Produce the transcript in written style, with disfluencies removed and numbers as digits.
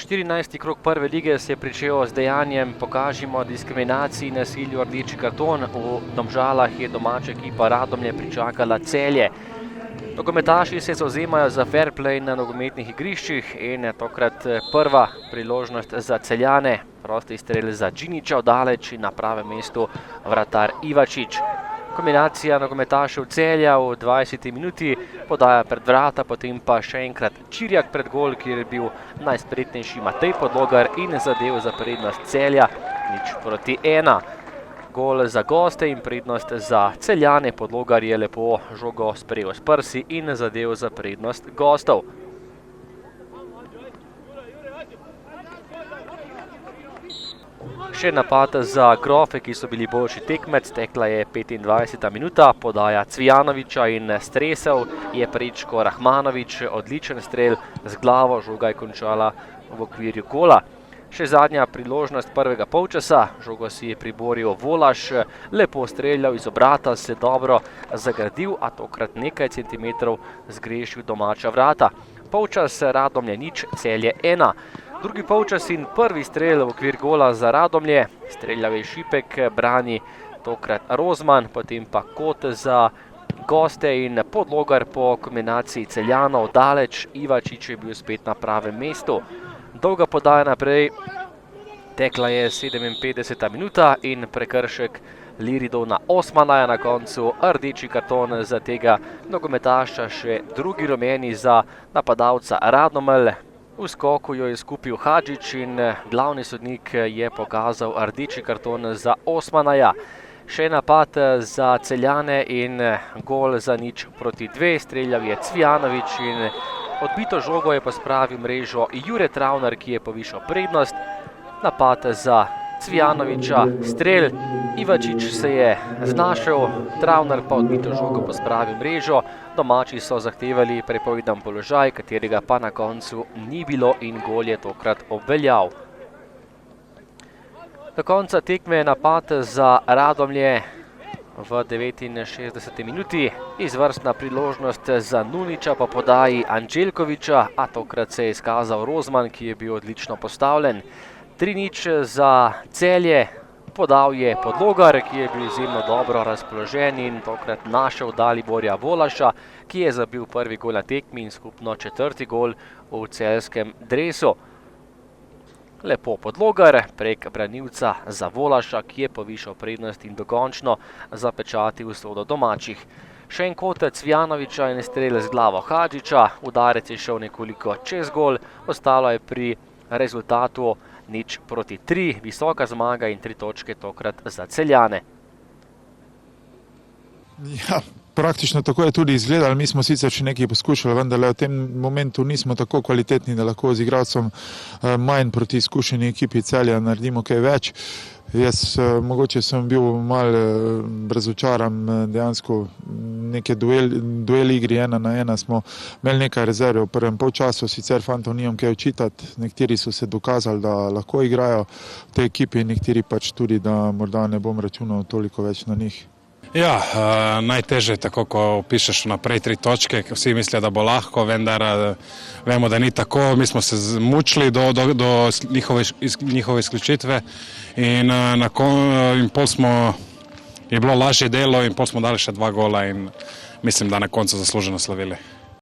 14. krog prve lige se je pričel z dejanjem Pokažimo diskriminaciji in nasilju rdeči karton. V Domžalah je domača ekipa Radomlje pričakala Celje. Nogometaši se zavzemajo za fair play na nogometnih igriščih in tokrat prva priložnost za Celjane. Prosti strel za Džiniča daleč in na pravem mestu vratar Ivačič. Kombinacija nogometašev Celja v 20. minuti, podaja pred vrata, potem pa še enkrat Čirjak pred gol, kjer je bil najspretnejši Matej Podlogar in zadev za prednost Celja 0:1. Gol za goste in prednost za Celjane. Podlogar je lepo žogo sprejel s prsi in zadev za prednost gostov. Še napad za Grofe, ki so bili boljši tekmec, tekla je 25. minuta, podaja Cvijanoviča in stresel je prečko Rahmanovič, odličen strel z glavo, žoga je končala v okvirju gola. Še zadnja priložnost prvega polčasa, žogo si je priboril Volaš, lepo streljal iz obrata, se dobro zagradil, a tokrat nekaj centimetrov zgrešil domača vrata. Polčas Radomlje 0, Celje 1. Drugi polčas in prvi strel v okvir gola za Radomlje. Streljal je Šipek, brani tokrat Rozman, potem pa kot za goste in Podlogar po kombinaciji Celjanov daleč. Ivačič je bil spet na pravem mestu. Dolga podaja naprej, tekla je 57. minuta in prekršek Liridov na Osmanaja na koncu. Rdeči karton za tega nogometaša, še drugi rumeni za napadalca Radomelj. V skoku jo je skupil Hadžič in glavni sodnik je pokazal rdeči karton za Osmanaja. Še napad za Celjane in gol za 0:2. Streljal je Cvijanovič in odbito žogo je pospravil mrežo Jure Travner, ki je povišal prednost. Napad za Cvijanoviča, strel, Ivačič se je znašel, Travner pa odbito žogo pospravil mrežo. Domači so zahtevali prepovedan položaj, katerega pa na koncu ni bilo in gol je tokrat obveljal. Do konca tekme je napad za Radomlje v 69. minuti. Izvrstna priložnost za Nuniča po podaji Anđelkoviča, a tokrat se je izkazal Rozman, ki je bil odlično postavljen. 3:0 za Celje, podal je Podlogar, ki je bil izjemno dobro razpoložen in tokrat našel Daliborja Volaša, ki je zabil prvi gol na tekmi in skupno 4. gol v celjskem dresu. Lepo Podlogar prek branilca za Volaša, ki je povišal prednost in dokončno zapečatil usodo domačih. Še en kot Cvijanoviča in strel z glavo Hadžiča, udarec je šel nekoliko čez gol, ostalo je pri rezultatu 0:3, visoka zmaga in 3 točke tokrat za Celjane. Ja, praktično tako je tudi izgledalo. Mi smo sicer še nekaj poskušali, vendar v tem momentu nismo tako kvalitetni, da lahko z igralcem manj proti izkušeni ekipi Celja naredimo kaj več. Jaz mogoče sem bil malo razočaran, dejansko neke duel igri 1-1 smo imeli nekaj rezerve v prvem polčasu, sicer fantov nimam kaj očitati, nekateri so se dokazali, da lahko igrajo v tej ekipi, nekateri pač tudi, da morda ne bom računal toliko več na njih. Ja, najteže je tako, ko pišeš naprej 3 točke, vsi mislijo, da bo lahko, vendar vemo, da ni tako. Mi smo se mučili do njihove izključitve in pol je bilo lažje delo in pol smo dali še 2 gola in mislim, da na koncu zasluženo slavili.